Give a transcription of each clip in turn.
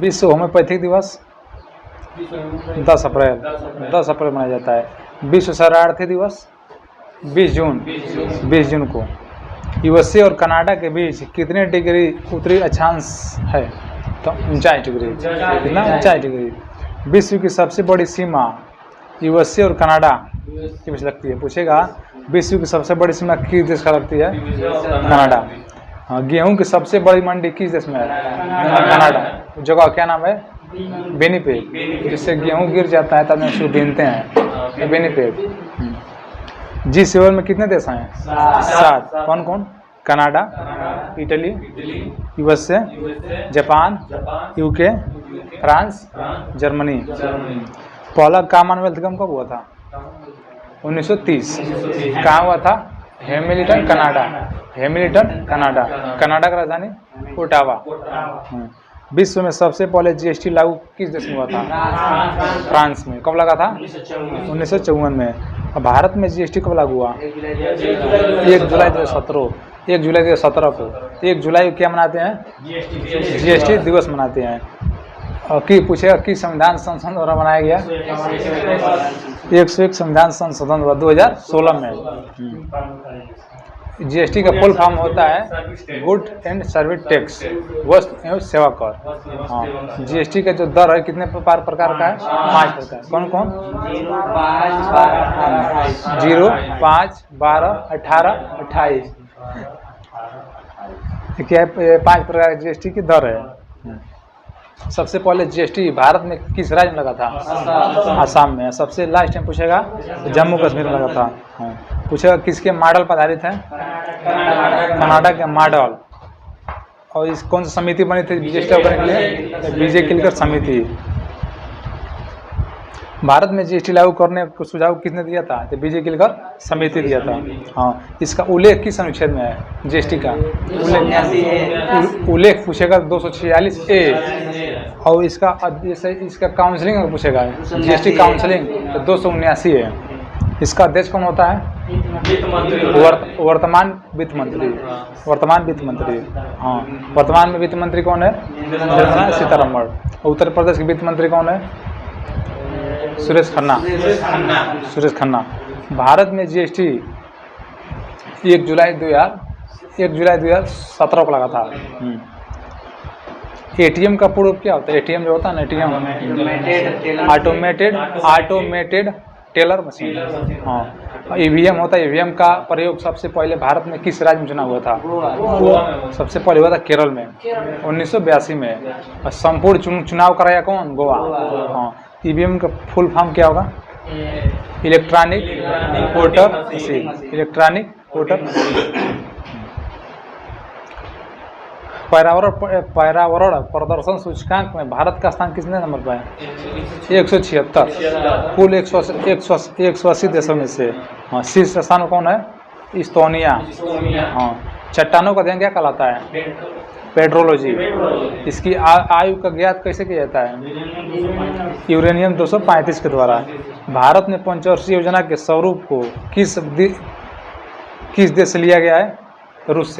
विश्व होम्योपैथिक दिवस 10 अप्रैल मनाया जाता है। विश्व शरणार्थी दिवस 20 जून को। यूएसए और कनाडा के बीच कितने डिग्री उत्तरी अक्षांश है? तो 49 डिग्री। कितना? 49 डिग्री। विश्व की सबसे बड़ी सीमा यूएसए और कनाडा के बीच लगती है। पूछेगा विश्व की सबसे बड़ी सीमा किस देश का लगती है? कनाडा। हाँ, गेहूं की सबसे बड़ी मंडी किस देश में है? कनाडा। जगह क्या नाम है? विनिपेग। जिससे गेहूं गिर जाता है तब उसको बीनते हैं, विनिपेग। G7 में कितने देश हैं? 7। कौन कौन? Canada, Italy, USA, Japan, UK, France, Germany. पहला कॉमनवेल्थ गेम कब हुआ था? 1930। कहाँ हुआ था? Hamilton, Canada. Hamilton, Canada. Canada का राजधानी ओटावा। विश्व में सबसे पहले जीएसटी लागू किस देश में हुआ था? फ्रांस में। कब लगा था? 1954 में। और भारत में जीएसटी कब लागू हुआ? 1 जुलाई 2017। 1 जुलाई 2017 को। 1 जुलाई को क्या मनाते हैं? जीएसटी दिवस मनाते हैं। और की पूछेगा कि संविधान संशोधन द्वारा बनाया गया? 101 संविधान संशोधन हुआ 2016 में। जीएसटी का फुल फॉर्म होता है गुड एंड सर्विस टैक्स, वस्तु एवं सेवा कर। हाँ, जीएसटी का जो दर है कितने प्रकार का है? 5 प्रकार। कौन कौन? 0, 5, 12, 18, 28। क्या 5 प्रकार की जीएसटी की दर है। सबसे पहले जीएसटी भारत में किस राज्य में लगा था? आसाम में। सबसे लास्ट में पूछेगा जम्मू कश्मीर में लगा था। हाँ, पूछेगा किसके मॉडल पर आधारित है? कनाडा के मॉडल। और इस कौन सी समिति बनी थी जीएसटी करने के लिए? विजय किलकर समिति। भारत में जीएसटी लागू करने को सुझाव किसने दिया था? तो विजय किलकर समिति दिया था। हाँ, इसका उल्लेख किस अनुच्छेद में है? जीएसटी का उल्लेख पूछेगा 246A। और इसका काउंसलिंग अगर पूछेगा जीएसटी काउंसलिंग तो 279 है। इसका अध्यक्ष कौन होता है? वर्तमान वित्त मंत्री। हाँ, वर्तमान में वित्त मंत्री कौन है? निर्मला सीतारमण। उत्तर प्रदेश के वित्त मंत्री कौन है? सुरेश खन्ना। भारत में जीएसटी 1 जुलाई 2017 को लगा था। एटीएम का पूर्व क्या होता है? एटीएम जो होता है ना, एटीएम ऑटोमेटेड टेलर मशीन। हाँ, ईवीएम होता है। ईवीएम का प्रयोग सबसे पहले भारत में किस राज्य में चुना हुआ था? सबसे पहले हुआ था केरल में 1982 में। और संपूर्ण चुनाव कराया कौन? गोवा। हाँ, ईवीएम का फुल फॉर्म क्या होगा? Electronic voter machine. पर्यावरण प्रदर्शन सूचकांक में भारत का स्थान कितने नंबर पर है? 176। कुल 180 देशों में से। हाँ, शीर्ष स्थान कौन है? इस्तोनिया। हाँ, चट्टानों का अध्ययन क्या कहलाता है? पेट्रोलॉजी। इसकी आयु का ज्ञात कैसे किया जाता है? यूरेनियम 235 के द्वारा। भारत में पंचवर्षीय योजना के स्वरूप को किस देश से लिया गया है? रूस।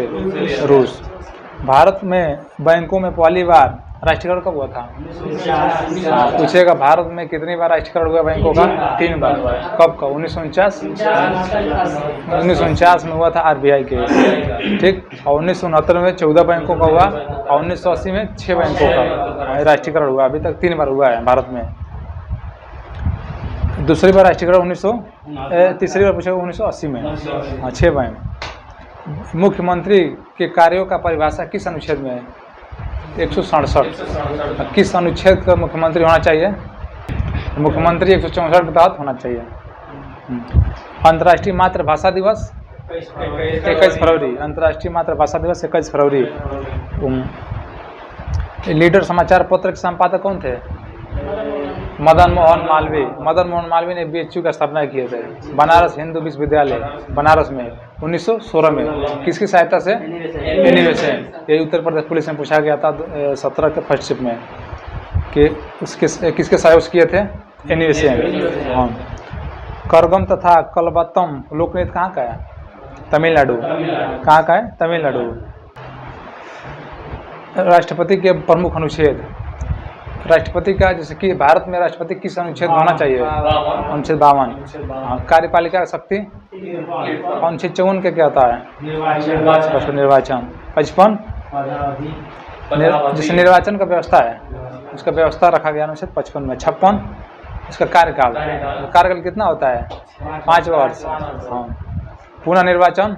भारत में बैंकों में पहली बार राष्ट्रीयकरण कब हुआ था? पूछेगा भारत में कितनी बार राष्ट्रीयकरण हुआ बैंकों का? 3 बार। कब का? 1949 में हुआ था आरबीआई के। ठीक। और 1969 में 14 बैंकों का हुआ। और 1980 में 6 बैंकों का राष्ट्रीयकरण हुआ। अभी तक 3 बार हुआ है भारत में। दूसरी बार राष्ट्रीयकरण तीसरी बार पूछेगा 1980 में। हाँ, 6 बैंक। मुख्यमंत्री के कार्यों का परिभाषा किस अनुच्छेद में है? 167। किस अनुच्छेद का मुख्यमंत्री होना चाहिए? मुख्यमंत्री 164 के तहत होना चाहिए। अंतर्राष्ट्रीय मातृभाषा दिवस 21 फरवरी। अंतर्राष्ट्रीय मातृभाषा दिवस 21 फरवरी। लीडर समाचार पत्र के संपादक कौन थे? मदन मोहन मालवीय ने बीएचयू की स्थापना किए थे। बनारस हिंदू विश्वविद्यालय बनारस में 1916 में किसकी सहायता से? एनईवे से। ये उत्तर प्रदेश पुलिस में पूछा गया था 17 के फर्स्ट शिफ्ट में कि किसके सहयोग से किए थे? एनईवे से। हाँ, करगम तथा कलबत्तम लोकनृत्य कहाँ का है? तमिलनाडु। कहाँ का है? तमिलनाडु। राष्ट्रपति के प्रमुख अनुच्छेद राष्ट्रपति का जैसे कि भारत में राष्ट्रपति किस अनुच्छेद होना चाहिए? अनुच्छेद 52। कार्यपालिका शक्ति अनुच्छेद 54 के क्या होता है? निर्वाचन। 55 जैसे निर्वाचन का व्यवस्था है उसका व्यवस्था रखा गया अनुच्छेद 55 में। 56 इसका कार्यकाल, कार्यकाल कितना होता है? 5 वर्ष। हाँ। पुनः निर्वाचन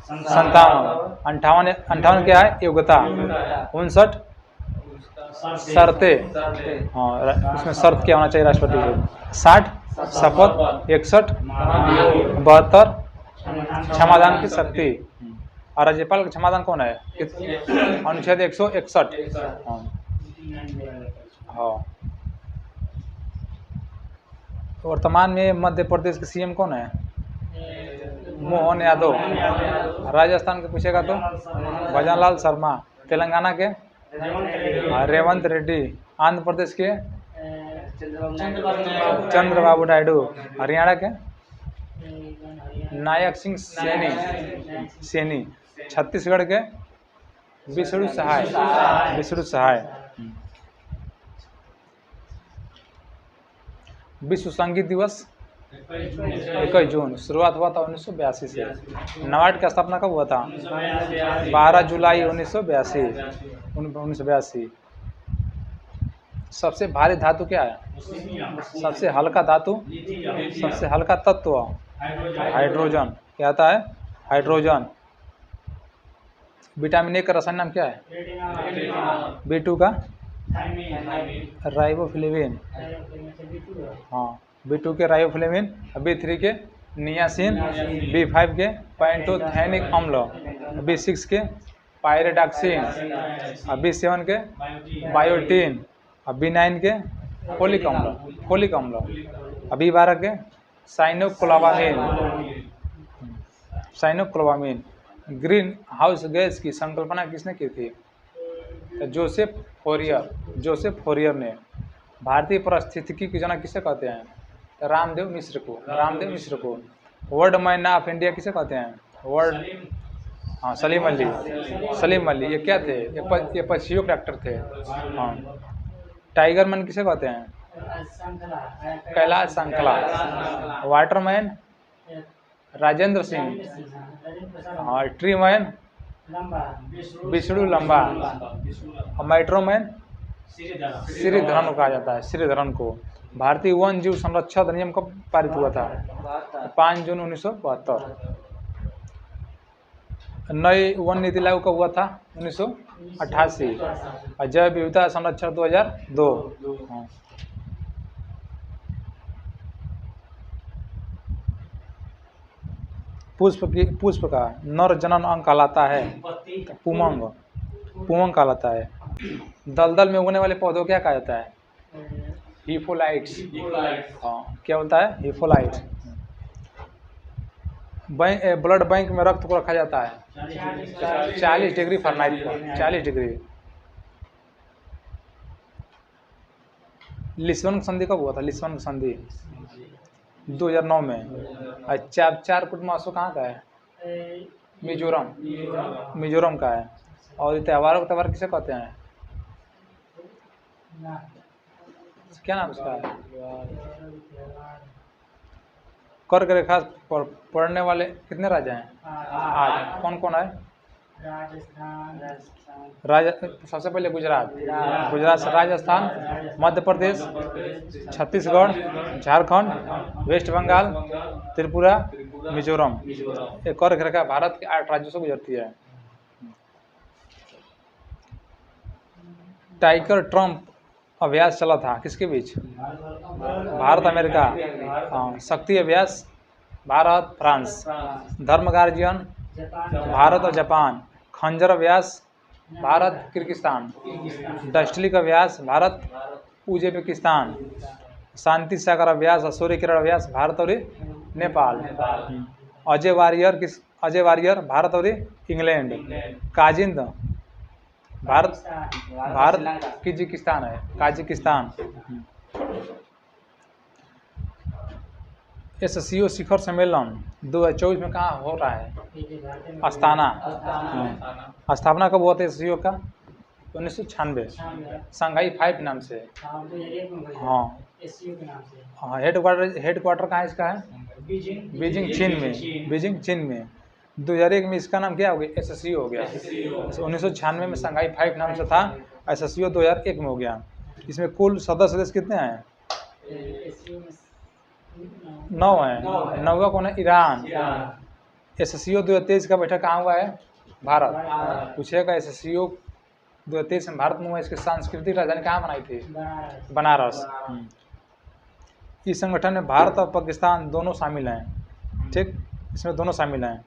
57। 58 क्या है? योग्यता। 59 शर्तें। हाँ, इसमें शर्त क्या होना चाहिए राष्ट्रपति को? 60 शपथ। 61 72 क्षमादान की शक्ति। और राज्यपाल का क्षमादान कौन है? अनुच्छेद 161। हाँ। वर्तमान में मध्य प्रदेश के सीएम कौन है? मोहन यादव। राजस्थान के पूछेगा तो भजनलाल शर्मा। तेलंगाना के रेवंत रेड्डी। आंध्र प्रदेश के चंद्रबाबू नायडू। हरियाणा के नायक सिंह सैनी। छत्तीसगढ़ के विष्णु सहाय। विश्व संगीत दिवस 21 जून। शुरुआत हुआ था 1982 से। नाबार्ड की स्थापना कब हुआ था? 12 जुलाई 1982। सबसे भारी धातु क्या है? सबसे हल्का धातु, सबसे हल्का तत्व हाइड्रोजन। क्या आता है? हाइड्रोजन। विटामिन ए का रसायन नाम क्या है? B2 का राइबोफ्लेविन। हाँ, B2 के राइबोफ्लेविन, B3 के नियासिन, B5 के पैंटोथेनिक अम्ल, B6 के पायरिडॉक्सिन, B7 के बायोटीन, B9 के फोलिक अम्ल, B12 के साइनोक्लोबामीन। ग्रीन हाउस गैस की संकल्पना किसने की थी? तो जोसेफ फोरियर ने। भारतीय पारिस्थितिकी की जनक किसे कहते हैं? तो रामदेव मिश्र को। वर्ल्ड मैन ऑफ इंडिया किसे कहते हैं? हाँ, सलीम अली। ये क्या थे? ये पक्षियों के डॉक्टर थे। हाँ। टाइगर मैन किसे कहते हैं? कैलाश संकला। वाटरमैन राजेंद्र सिंह। हाँ। ट्री मैन विष्णु लंबा। मेट्रोमैन श्रीधरन कहा जाता है, श्रीधरन को। भारतीय वन जीव संरक्षण अधिनियम कब पारित हुआ था? 5 जून 1972। नई वन नीति लागू कब हुआ था? 1988। और जैव विविधता संरक्षण 2002। हाँ। पुष्प का नर जनन अंग कहलाता है पुमंग कहलाता है। दलदल में उगने वाले पौधों क्या कहा जाता है? हिफोलाइट्स। हाँ, क्या बोलता है? हिफोलाइट्स। ब्लड बैंक में रक्त को रखा जाता है 40 डिग्री फ़ारेनहाइट पर। 40 डिग्री। लिस्बन संधि कब हुआ था? लिस्बन संधि 2009 में। चार कुट महोत्सव कहाँ का है? मिजोरम का है। और त्योहार किसे कहते हैं? क्या नाम उसका है? कर्क रेखा पर पढ़ने वाले कितने राजा हैं आज? कौन कौन है? सबसे पहले गुजरात से राजस्थान, मध्य प्रदेश, छत्तीसगढ़, झारखंड, वेस्ट बंगाल, त्रिपुरा, मिजोरम। एक कर्क रेखा भारत के 8 राज्यों से गुजरती है। टाइगर ट्रम्प अभ्यास चला था किसके बीच? भारत अमेरिका। हाँ। शक्ति अभ्यास भारत फ्रांस। धर्म गार्जियन भारत और जापान। खंजर अभ्यास भारत किर्गिस्तान। डस्टलिक अभ्यास भारत उज्बेकिस्तान। शांति सागर अभ्यास और सूर्य किरण अभ्यास भारत और नेपाल। अजय वारियर भारत और इंग्लैंड। काजिंद भारत किर्गिस्तान है, काजिकिस्तान। SCO शिखर सम्मेलन 2024 में कहाँ हो रहा है? अस्ताना। स्थापना कब हुआ था SCO का? 1996 96 शंघाई 5 नाम से। हाँ 2001 में हुई हाँ एससीओ के नाम से। हाँ हेडक्वार्टर कहाँ है इसका है? बीजिंग बीजिंग चीन में। बीजिंग चीन में। 2001 में इसका नाम क्या हो गया? एससीओ हो गया। 1996 में शंघाई 5 नाम से था, एससीओ 2001 में हो गया। इसमें कुल सदस्य कितने हैं? एससीओ में 9 हैं। 9वां कौन है? ईरान। एससीओ 2023 का बैठक कहाँ हुआ है? भारत। पूछेगा एससीओ 2023 में भारत में हुआ, इसकी सांस्कृतिक राजधानी कहाँ बनाई थी? बनारस। इस संगठन में भारत और पाकिस्तान दोनों शामिल हैं, ठीक, इसमें दोनों शामिल हैं।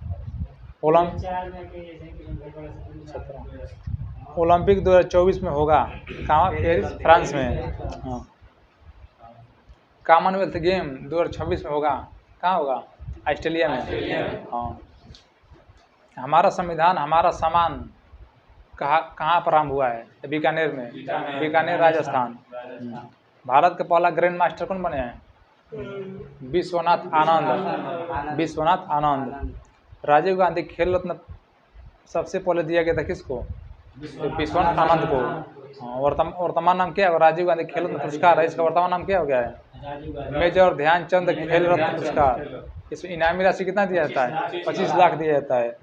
ओलंपिक 2024 में होगा कहाँ? पेरिस, फ्रांस में। हाँ। कॉमनवेल्थ गेम 2026 में होगा कहाँ होगा? ऑस्ट्रेलिया में। हाँ। हमारा संविधान हमारा सामान कहाँ प्रारंभ हुआ है? बीकानेर में। बीकानेर राजस्थान। भारत के पहला ग्रैंड मास्टर कौन बने हैं? विश्वनाथ आनंद। विश्वनाथ आनंद। राजीव गांधी खेल रत्न सबसे पहले दिया गया था किसको? विश्वनाथ आनंद को। हाँ, वर्तमान नाम क्या है? राजीव गांधी खेल रत्न पुरस्कार है, इसका वर्तमान नाम क्या हो गया है? मेजर ध्यानचंद खेल रत्न पुरस्कार। इसमें इनामी राशि कितना दिया जाता है? 25 लाख दिया जाता है।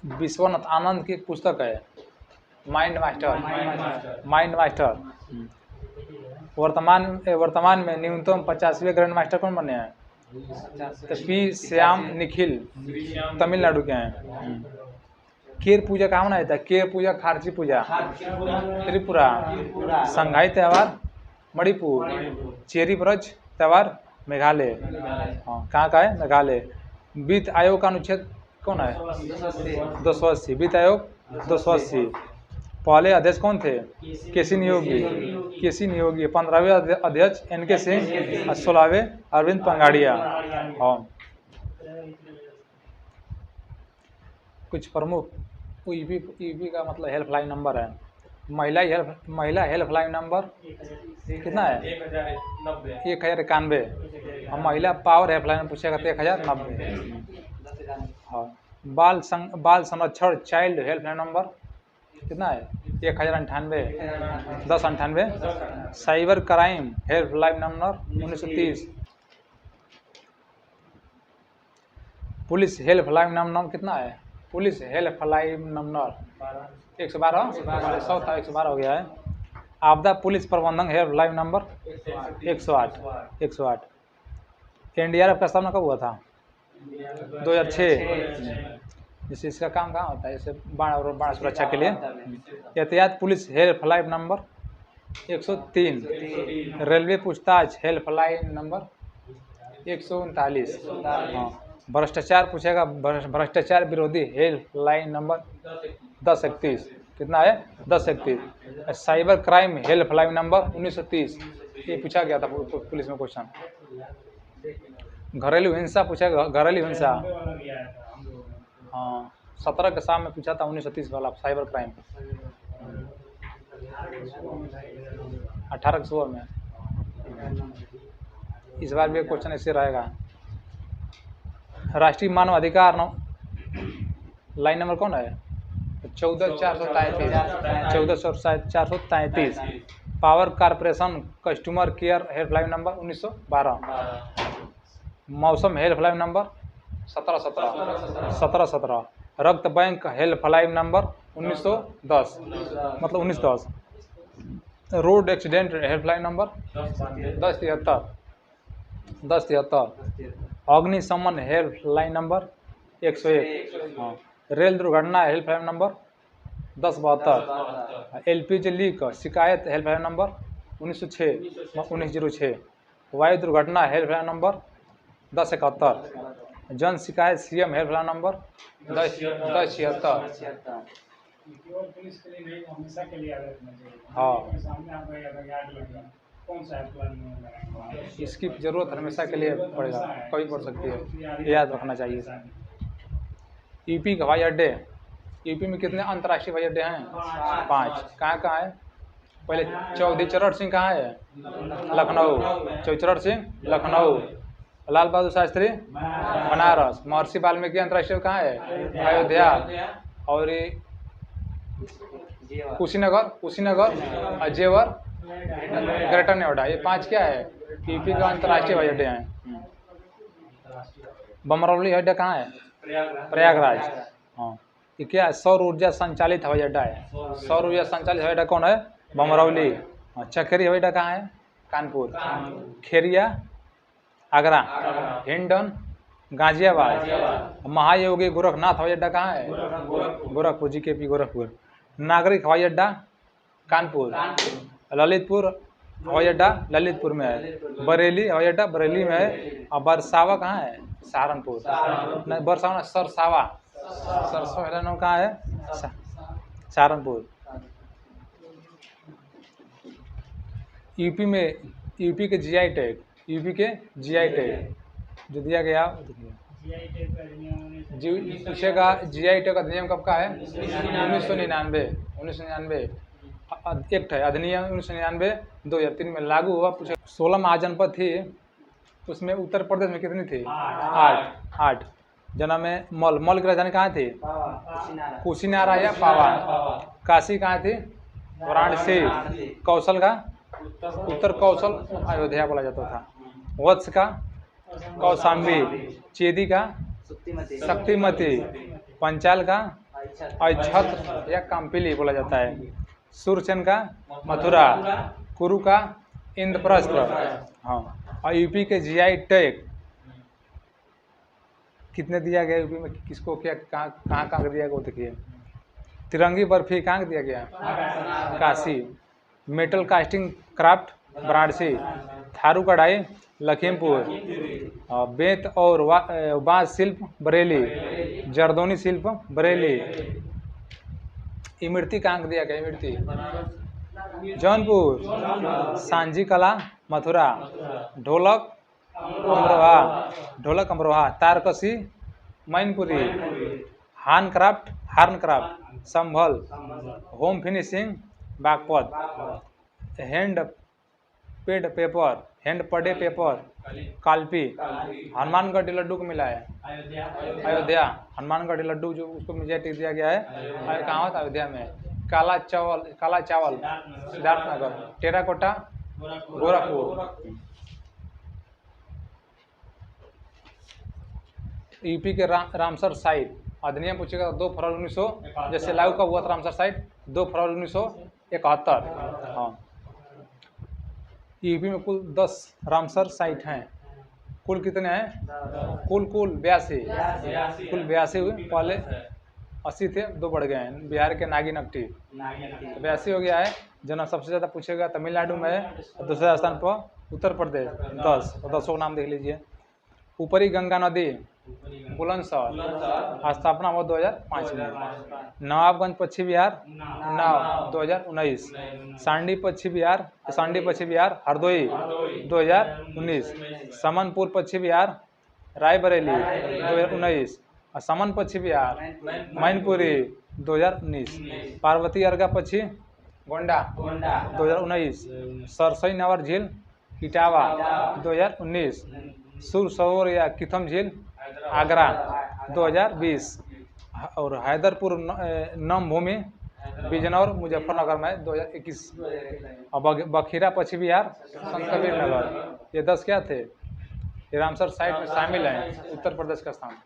विश्वनाथ आनंद की एक पुस्तक है माइंड मास्टर। Mind master. वर्तमान में न्यूनतम 50वें ग्रैंड मास्टर कौन बने हैं? पी श्याम निखिल, तमिलनाडु के हैं। केर पूजा कहाँ मनाया जाता है? केर पूजा खारची पूजा त्रिपुरा। संघाई त्यौहार मणिपुर। चेरी ब्रज त्यौहार मेघालय। हाँ, कहाँ का है? मेघालय। वित्त आयोग का अनुच्छेद कौन है? 280। वित्त आयोग 280। पहले अध्यक्ष कौन थे? केसी नियोगी। केसी नियोगी। 15वें अध्यक्ष NK सिंह। 16वें अरविंद पंगाड़िया। हाँ। कुछ प्रमुख ईपी का मतलब हेल्पलाइन नंबर है। महिला हेल्पलाइन नंबर कितना है? 1091। और महिला पावर हेल्पलाइन पूछेगा तो 1090। हाँ। बाल संरक्षण चाइल्ड हेल्पलाइन नंबर कितना है? 1098। 1098। Cyber crime helpline number 1930। Police helpline number कितना है? Police helpline number 112। 100 था, 112 हो गया है। आपदा पुलिस प्रबंधन हेल्पलाइन नंबर 108। 108। NDRF का स्थापना कब हुआ था? 2006। जैसे इसका काम कहाँ होता है? जैसे बाढ़ सुरक्षा के लिए। एहतियात पुलिस हेल्पलाइन नंबर 103। रेलवे पूछताछ हेल्पलाइन नंबर 139। हाँ। भ्रष्टाचार पूछेगा, भ्रष्टाचार विरोधी हेल्पलाइन नंबर 1031। कितना है? 1031। Cyber crime helpline number 1930। ये पूछा गया था पुलिस में क्वेश्चन। घरेलू हिंसा पूछेगा, घरेलू हिंसा। हाँ, 17 के साल में पूछा था 1930 वाला साइबर क्राइम। 18 के सुबह में। इस बार भी क्वेश्चन ऐसे रहेगा। राष्ट्रीय मानव अधिकार लाइन नंबर कौन है? 14433। 14433। Power corporation customer care helpline number 1912। मौसम हेल्पलाइन नंबर 1717। रक्त बैंक हेल्पलाइन नंबर 1910, मतलब 1910। Road accident helpline number 1073। अग्निशमन हेल्पलाइन नंबर 101। हाँ। रेल दुर्घटना हेल्पलाइन नंबर 1072। LPG लीक शिकायत हेल्पलाइन नंबर 1906। वायु दुर्घटना हेल्पलाइन नंबर 1071। जन शिकायत CM हेल्पलाइन नंबर 1076। हाँ, इसकी जरूरत हमेशा के लिए पड़ेगा, कभी पड़ सकती है, याद रखना चाहिए। यूपी के हवाई अड्डे, यूपी में कितने अंतर्राष्ट्रीय हवाई अड्डे हैं? 5। कहाँ कहाँ है? पहले चौधरी चरण सिंह कहाँ है? लखनऊ। चौधरी चरण सिंह लखनऊ। लाल बहादुर शास्त्री बनारस। महर्षि वाल्मीकि अंतर्राष्ट्रीय कहाँ है? अयोध्या। और कुशीनगर, कुशीनगर, जेवर, ग्रेटर नोएडा, ये 5 क्या है यूपी का अंतर्राष्ट्रीय हवाई अड्डे हैं। बमरौली हवाई अड्डा कहाँ है? प्रयागराज। हाँ, ये क्या है? सौर ऊर्जा संचालित हवाई अड्डा है। सौर ऊर्जा संचालित हवाई अड्डा कौन है? बमरौली। चकेरी हवाई अड्डा कहाँ है? कानपुर। खेरिया आगरा। हिंडन गाजियाबाद। महायोगी गोरखनाथ हवाई अड्डा कहाँ है? गोरखपुर, GKP गोरखपुर। नागरिक हवाई अड्डा कानपुर। ललितपुर हवाई अड्डा ललितपुर में है। बरेली हवाई अड्डा बरेली में है। और बरसावा कहाँ है? सहारनपुर। नहीं, बरसावा ना, सरसावा, सरसों हेलानो कहाँ है? सहारनपुर। यूपी में, यूपी के GI टैग, यूपी के GI टैग जो दिया गया, जीआई टैग का अधिनियम जी पूछेगा GI टैग अधिनियम कब का है? 1999 एक्ट है, अधिनियम 1999 2003 में लागू हुआ। पूछे 16 महाजनपद थी, उसमें उत्तर प्रदेश में कितनी थी? 8। जना में मल की राजधानी कहाँ थी? कुशीनारा या पावा। काशी कहाँ थी? वाराणसी। कौशल का उत्तर कौशल अयोध्या बोला जाता था। वत्स का कौशाम्बी। चेदी का शक्तिमती। पंचाल का अक्षत या काम्पिली बोला जाता है। सूर्यसेन का मथुरा। कुरु का इंद्रप्रस्थ। हाँ, और यूपी के GI टैग कितने दिया गया यूपी में, किसको क्या कहाँ कहाँ दिया गया? देखिए, तिरंगी बर्फी कहाँ दिया गया? Kashi. Metal casting craft Varanasi. Tharu कढ़ाई लखीमपुर। बेंत और बांस शिल्प बरेली। जरदोनी शिल्प बरेली। इमरती कहाँ दिया गया? इमरती जौनपुर। सांझी कला मथुरा। ढोलक अमरोहा। तारकसी Mainpuri. Horn craft Sambhal. Home finishing Baghpat. Hand पडे पेपर कालपी। हनुमानगढ़ लड्डू को मिला है अयोध्या। हनुमानगढ़ लड्डू जो उसको मिर्जा टिक दिया गया है, कहाँ होता? अयोध्या में। काला चावल सिद्धार्थनगर। टेराकोटा गोरखपुर। यूपी के रामसर साइट अधिनियम पूछेगा 2 फरवरी 1900 जैसे लागू कब हुआ था? रामसर साइट 2 फरवरी 1971। हाँ, यूपी में कुल 10 रामसर साइट हैं। कुल कितने हैं? कुल 82। कुल 82 हुए। पहले 80 थे, 2 बढ़ गए हैं। बिहार के नागिनट्टी 82 हो गया है। जना सबसे ज़्यादा पूछेगा तमिलनाडु में है, और दूसरे स्थान पर उत्तर प्रदेश 10। और 10 को नाम देख लीजिए। ऊपरी गंगा नदी बुलंदशहर स्थापना हुआ 2005 में। नवाबगंज पश्चिम बिहार 2019। सांडी पश्चिम बिहार हरदोई 2019। समनपुर पश्चिम बिहार रायबरेली 2019। और समन पश्चिम बिहार मैनपुरी 2019। पार्वती अर्गा पश्चिम गोंडा 2019। सरसई नवर झील इटावा 2019। सुर सरोवर या किथम झील आगरा 2020। और हैदरपुर नम भूमि बिजनौर मुजफ्फरनगर में 2021। और बखीरा पश्चिम बिहार संत कबीर नगर। ये 10 क्या थे? ये रामसर साइट में शामिल हैं, उत्तर प्रदेश का स्थान।